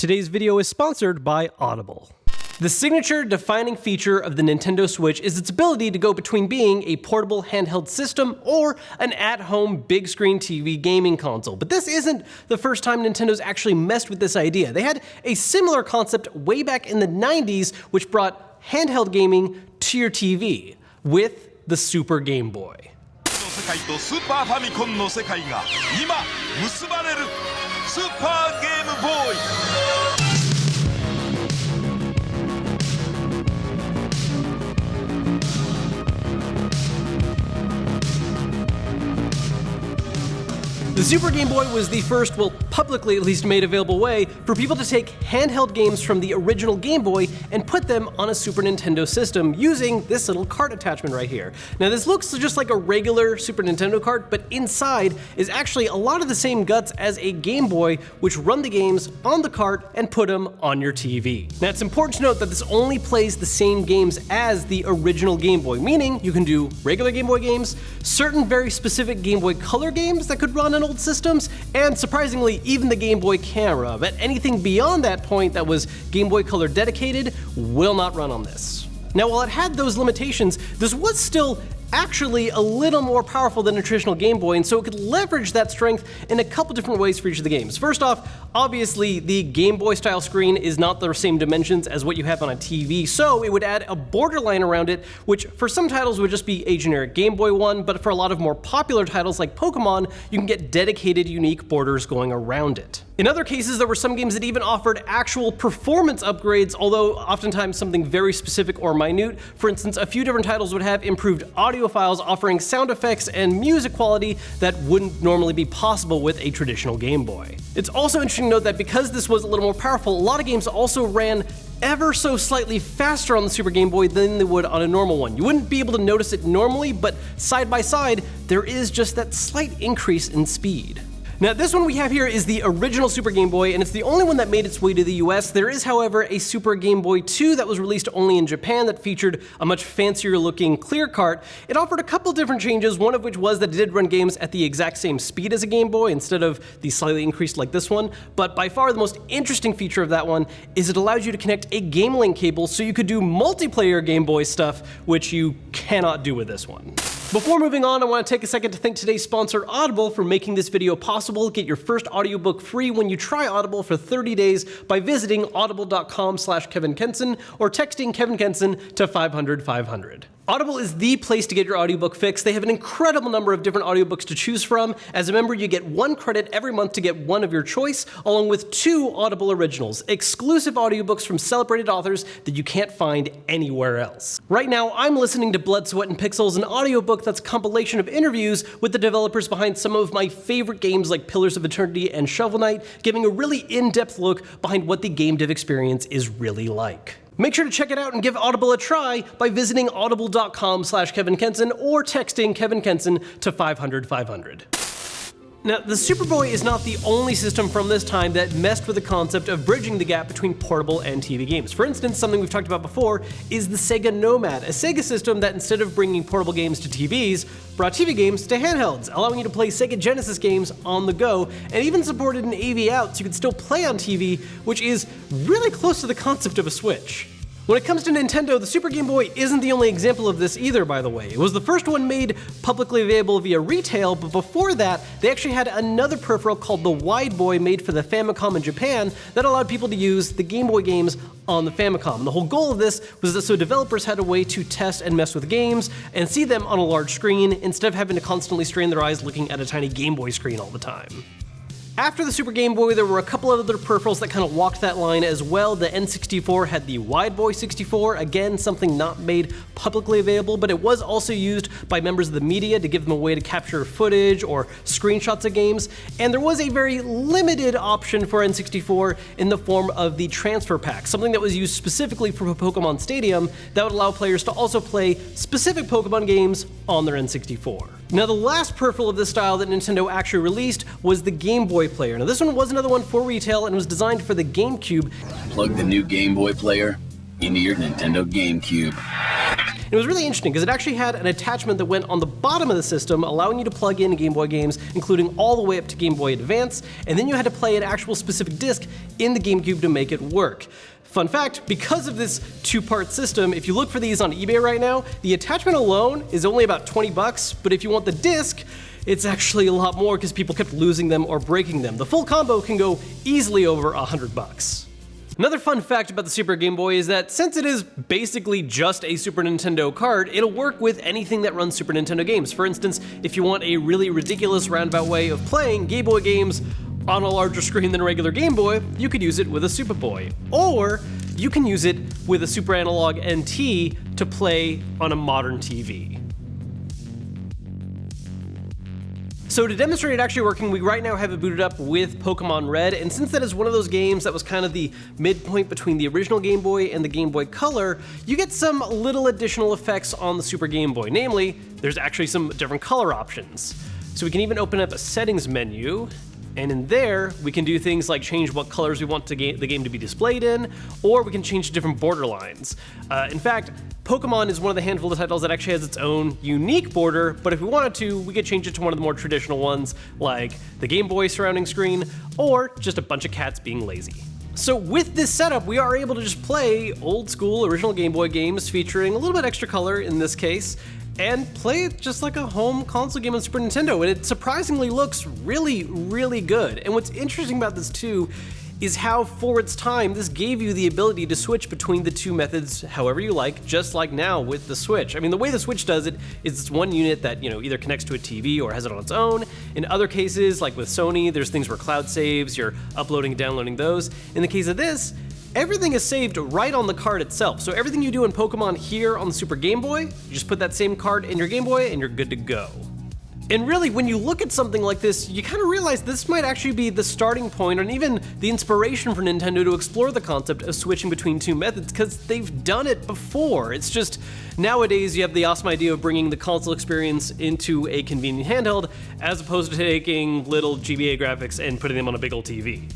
Today's video is sponsored by Audible. The signature defining feature of the Nintendo Switch is its ability to go between being a portable handheld system or an at-home big screen TV gaming console. But this isn't the first time Nintendo's actually messed with this idea. They had a similar concept way back in the 90s, which brought handheld gaming to your TV with the Super Game Boy. The Super Game Boy was the first, well, publicly at least made available way for people to take handheld games from the original Game Boy and put them on a Super Nintendo system using this little cart attachment right here. Now this looks just like a regular Super Nintendo cart, but inside is actually a lot of the same guts as a Game Boy, which run the games on the cart and put them on your TV. Now it's important to note that this only plays the same games as the original Game Boy, meaning you can do regular Game Boy games, certain very specific Game Boy Color games that could run on old systems, and surprisingly, even the Game Boy camera. But anything beyond that point that was Game Boy Color dedicated will not run on this. Now, while it had those limitations, this was still actually a little more powerful than a traditional Game Boy, and so it could leverage that strength in a couple different ways for each of the games. First off, obviously the Game Boy style screen is not the same dimensions as what you have on a TV, so it would add a borderline around it, which for some titles would just be a generic Game Boy one, but for a lot of more popular titles like Pokemon, you can get dedicated unique borders going around it. In other cases, there were some games that even offered actual performance upgrades, although oftentimes something very specific or minute. For instance, a few different titles would have improved audio files offering sound effects and music quality that wouldn't normally be possible with a traditional Game Boy. It's also interesting to note that because this was a little more powerful, a lot of games also ran ever so slightly faster on the Super Game Boy than they would on a normal one. You wouldn't be able to notice it normally, but side by side, there is just that slight increase in speed. Now this one we have here is the original Super Game Boy, and it's the only one that made its way to the US. There is, however, a Super Game Boy 2 that was released only in Japan that featured a much fancier looking clear cart. It offered a couple different changes, one of which was that it did run games at the exact same speed as a Game Boy instead of the slightly increased like this one. But by far the most interesting feature of that one is it allowed you to connect a Game Link cable so you could do multiplayer Game Boy stuff, which you cannot do with this one. Before moving on, I want to take a second to thank today's sponsor, Audible, for making this video possible. Get your first audiobook free when you try Audible for 30 days by visiting audible.com/Kevin Kenson or texting Kevin Kenson to 500-500. Audible is the place to get your audiobook fix. They have an incredible number of different audiobooks to choose from. As a member, you get 1 credit every month to get one of your choice, along with 2 Audible originals, exclusive audiobooks from celebrated authors that you can't find anywhere else. Right now, I'm listening to Blood, Sweat, and Pixels, an audiobook that's a compilation of interviews with the developers behind some of my favorite games like Pillars of Eternity and Shovel Knight, giving a really in-depth look behind what the game dev experience is really like. Make sure to check it out and give Audible a try by visiting audible.com/Kevin Kenson or texting Kevin Kenson to 500-500. Now, the Super Boy is not the only system from this time that messed with the concept of bridging the gap between portable and TV games. For instance, something we've talked about before is the Sega Nomad, a Sega system that instead of bringing portable games to TVs, brought TV games to handhelds, allowing you to play Sega Genesis games on the go, and even supported an AV out so you could still play on TV, which is really close to the concept of a Switch. When it comes to Nintendo, the Super Game Boy isn't the only example of this either, by the way. It was the first one made publicly available via retail, but before that, they actually had another peripheral called the Wide Boy made for the Famicom in Japan that allowed people to use the Game Boy games on the Famicom. And the whole goal of this was that so developers had a way to test and mess with games and see them on a large screen instead of having to constantly strain their eyes looking at a tiny Game Boy screen all the time. After the Super Game Boy, there were a couple of other peripherals that kind of walked that line as well. The N64 had the Wide Boy 64, again, something not made publicly available, but it was also used by members of the media to give them a way to capture footage or screenshots of games. And there was a very limited option for N64 in the form of the Transfer Pack, something that was used specifically for Pokemon Stadium that would allow players to also play specific Pokemon games on their N64. Now, the last peripheral of this style that Nintendo actually released was the Game Boy Player. Now, this one was another one for retail and was designed for the GameCube. Plug the new Game Boy Player into your Nintendo GameCube. It was really interesting because it actually had an attachment that went on the bottom of the system, allowing you to plug in Game Boy games, including all the way up to Game Boy Advance, and then you had to play an actual specific disc in the GameCube to make it work. Fun fact, because of this two-part system, if you look for these on eBay right now, the attachment alone is only about 20 bucks, but if you want the disc, it's actually a lot more because people kept losing them or breaking them. The full combo can go easily over 100 bucks. Another fun fact about the Super Game Boy is that since it is basically just a Super Nintendo cart, it'll work with anything that runs Super Nintendo games. For instance, if you want a really ridiculous roundabout way of playing Game Boy games on a larger screen than a regular Game Boy, you could use it with a Super Boy. Or you can use it with a Super Analog NT to play on a modern TV. So to demonstrate it actually working, we right now have it booted up with Pokemon Red, and since that is one of those games that was kind of the midpoint between the original Game Boy and the Game Boy Color, you get some little additional effects on the Super Game Boy. Namely, there's actually some different color options. So we can even open up a settings menu, and in there, we can do things like change what colors we want the game to be displayed in, or we can change different border lines. In fact, Pokemon is one of the handful of titles that actually has its own unique border, but if we wanted to, we could change it to one of the more traditional ones, like the Game Boy surrounding screen, or just a bunch of cats being lazy. So with this setup, we are able to just play old school original Game Boy games featuring a little bit extra color in this case, and play it just like a home console game on Super Nintendo, and it surprisingly looks really, really good. And what's interesting about this too is how, for its time, this gave you the ability to switch between the two methods however you like, just like now with the Switch. I mean, the way the Switch does it is it's one unit that, either connects to a TV or has it on its own. In other cases, like with Sony, there's things where cloud saves, you're uploading and downloading those. In the case of this, everything is saved right on the card itself. So everything you do in Pokemon here on the Super Game Boy, you just put that same card in your Game Boy and you're good to go. And really, when you look at something like this, you kind of realize this might actually be the starting point and even the inspiration for Nintendo to explore the concept of switching between two methods, because they've done it before. It's just nowadays you have the awesome idea of bringing the console experience into a convenient handheld as opposed to taking little GBA graphics and putting them on a big old TV.